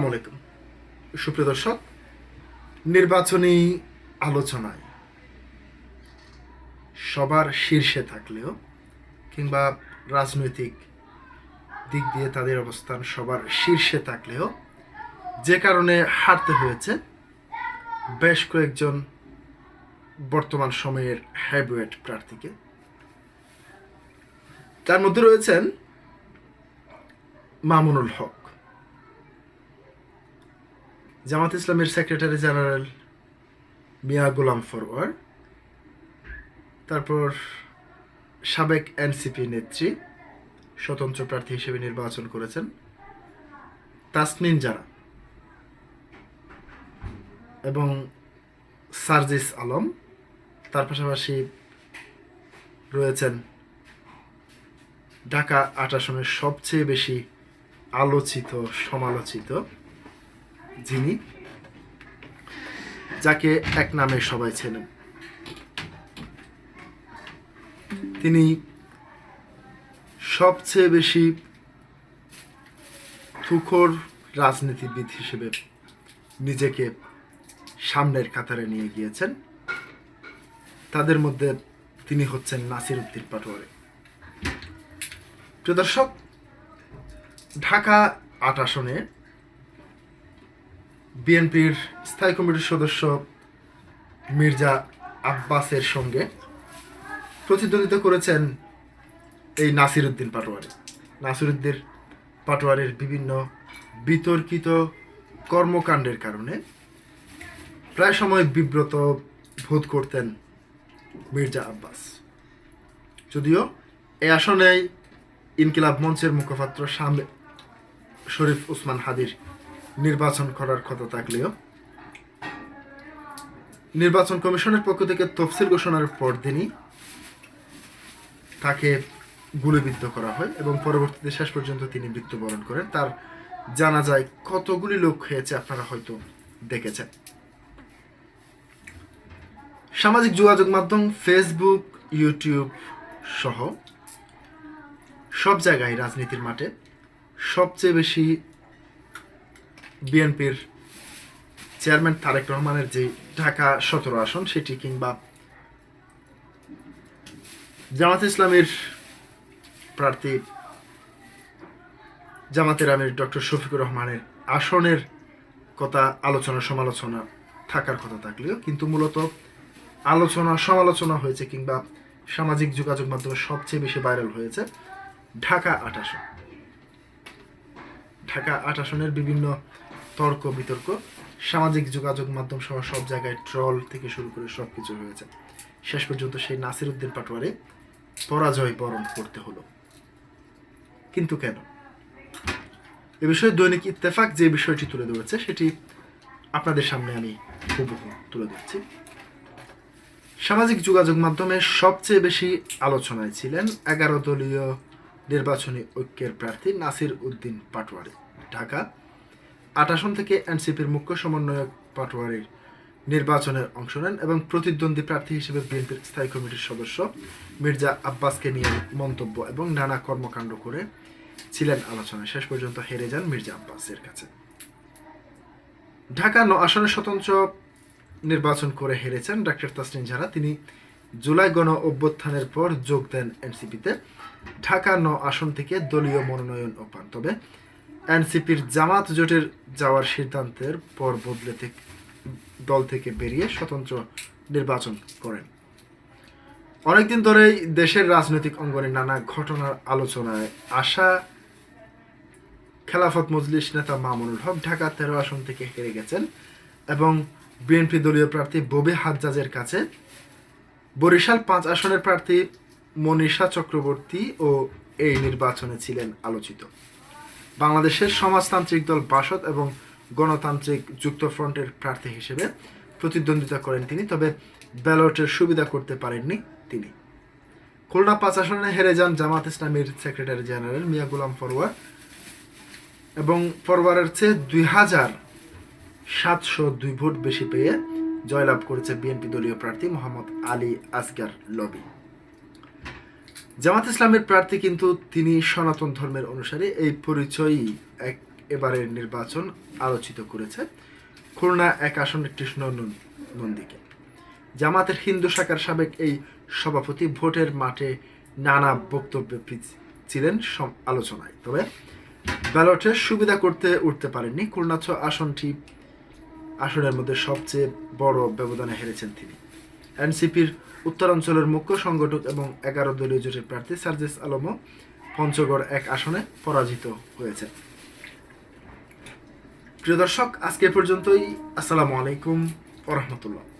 আসসালামু আলাইকুম সুপ্রিয় দর্শক, নির্বাচনী আলোচনায় সবার শীর্ষে থাকলেও কিংবা রাজনৈতিক দিক দিয়ে তাদের অবস্থান সবার শীর্ষে থাকলেও যে কারণে হারতে হয়েছে বেশ কয়েকজন বর্তমান সময়ের হেভিওয়েট প্রার্থীকে। তার মধ্যে রয়েছেন মামুনুল হক, জামাত ইসলামের সেক্রেটারি জেনারেল মিয়া গোলাম ফরওয়ার, তারপর সাবেক এনসিপি নেত্রী স্বতন্ত্র প্রার্থী হিসেবে নির্বাচন করেছেন তাসনিন জারা এবং সার্জিস আলম। তার পাশাপাশি রয়েছেন ঢাকা ৮ আসনের সবচেয়ে বেশি আলোচিত সমালোচিত যিনি, যাকে এক নামে সবাই চেনেন, তিনি সবচেয়ে বেশি তুখোড় রাজনীতিবিদ হিসেবে নিজেকে সামনের কাতারে নিয়ে গিয়েছেন। তাদের মধ্যে তিনি হচ্ছেন নাসির উদ্দিন পাটোয়ারি। প্রিয় দর্শক, ঢাকা ৮ আসনে বিএনপির স্থায়ী কমিটির সদস্য মির্জা আব্বাসের সঙ্গে প্রতিদ্বন্দ্বিতা করেছেন এই নাসির উদ্দিন পাটোয়ারি। নাসির উদ্দিন পাটোয়ারির বিভিন্ন বিতর্কিত কর্মকাণ্ডের কারণে প্রায় সময় বিব্রত বোধ করতেন মির্জা আব্বাস। যদিও এই আসনেই ইনকিলাব মঞ্চের মুখপাত্র শরীফ ওসমান হাদির নির্বাচন করার কথা থাকলেও নির্বাচন কমিশনের পক্ষ থেকে তফসিল ঘোষণার পরদিনই তাকে গুলিবিদ্ধ করা হয় এবং পরবর্তীতে শেষ পর্যন্ত তিনি মৃত্যুবরণ করেন। তার জানাজায় কতগুলি লোক হয়েছে আপনারা হয়তো দেখেছেন। সামাজিক যোগাযোগ মাধ্যম ফেসবুক, ইউটিউব সহ সব জায়গায় রাজনীতির মাঠে সবচেয়ে বেশি বিএনপির চেয়ারম্যান তারেক রহমানের যে ঢাকা ১৭ আসন সেটি, কিংবা জামাত ইসলামের প্রার্থী জামাতের আমির ডক্টর শফিকুর রহমানের আসনের কথা আলোচনা সমালোচনা থাকার কথা থাকলেও কিন্তু মূলত আলোচনা সমালোচনা হয়েছে কিংবা সামাজিক যোগাযোগ মাধ্যমে সবচেয়ে বেশি ভাইরাল হয়েছে ঢাকা ৮ আসন। ঢাকা ৮ আসনের বিভিন্ন তর্ক বিতর্ক, সামাজিক যোগাযোগ মাধ্যম সহ সব জায়গায় ট্রল থেকে শুরু করে সব কিছু হয়েছে। শেষ পর্যন্ত সেই নাসির উদ্দিন পাটোয়ারি পরাজয় বরণ করতে হলো। কিন্তু কেন? এ বিষয়ে দৈনিক ইত্তেফাক যে বিষয়টি তুলে ধরেছে সেটি আপনাদের সামনে আমি হুবহু তুলে ধরছি। সামাজিক যোগাযোগ মাধ্যমে সবচেয়ে বেশি আলোচনায় ছিলেন 11 দলীয় নির্বাচনী ঐক্যের প্রার্থী নাসির উদ্দিন পাটোয়ারি। ঢাকা ৮ আসন থেকে এনসিপির মুখ্য সমন্বয়ক পাটোয়ারির নির্বাচনে অংশ নেন এবং প্রতিদ্বন্দ্বী প্রার্থী হিসেবে বিএনপির স্থায়ী কমিটির সদস্য মির্জা আব্বাসকে নিয়ে মন্তব্য এবং নানা কর্মকাণ্ড করে ছিলেন আলোচনায়। শেষ পর্যন্ত হেরে যান মির্জা আব্বাসের কাছে। ঢাকা ৯ আসনে স্বতন্ত্র নির্বাচন করে হেরেছেন ডক্টর তাসনিন জারা। তিনি জুলাই গণ অভ্যুত্থানের পর যোগ দেন এনসিপিতে। ঢাকা ৯ আসন থেকে দলীয় মনোনয়ন পান, তবে এনসিপির জামাত জোটের যাওয়ার সিদ্ধান্তের পর বদলে দল থেকে বেরিয়ে স্বতন্ত্র নির্বাচন করেন। অনেকদিন ধরেই দেশের রাজনৈতিক অঙ্গনে নানা ঘটনার আলোচনায় আসা খেলাফত মজলিস নেতা মামুনুল হক ঢাকা ১৩ আসন থেকে হেরে গেছেন এবং বিএনপি দলীয় প্রার্থী ববি হাজ্জাজের কাছে বরিশাল ৫ আসনের প্রার্থী মনীষা চক্রবর্তী ও এই নির্বাচনে ছিলেন আলোচিত। বাংলাদেশের সমাজতান্ত্রিক দল বাসদ এবং গণতান্ত্রিক যুক্তফ্রন্টের প্রার্থী হিসেবে প্রতিদ্বন্দ্বিতা করেন তিনি, তবে ব্যালটের সুবিধা করতে পারেননি তিনি। খুলনা ৫ আসনে হেরে যান জামাত ইসলামের সেক্রেটারি জেনারেল মিয়া গোলাম ফরওয়ার এবং ফরওয়ারের চেয়ে ২,৭০২ ভোট বেশি পেয়ে জয়লাভ করেছে বিএনপি দলীয় প্রার্থী মোহাম্মদ আলী আসগার লবি। জামাত ইসলামের প্রার্থী কিন্তু তিনি সনাতন ধর্মের অনুসারী, এই পরিচয়ই এক এবারের নির্বাচন আলোচিত করেছে খুলনা 1 আসনের কৃষ্ণ নন্দীকে। জামাতের হিন্দু শাখার সাবেক এই সভাপতি ভোটের মাঠে নানা বক্তব্য ছিলেন আলোচনায়, তবে ব্যালটের সুবিধা করতে উঠতে পারেননি। খুলনা 6 আসনের মধ্যে সবচেয়ে বড় ব্যবধানে হেরেছেন তিনি। এনসিপির উত্তরাঞ্চলের মুখ্য সংগঠক এবং 11 দলীয় জোটের প্রার্থী সার্জিস আলমও পঞ্চগড় 1 আসনে পরাজিত হয়েছে। প্রিয় দর্শক, আজকে পর্যন্তই। আসসালামু আলাইকুম ওয়া রাহমাতুল্লাহ।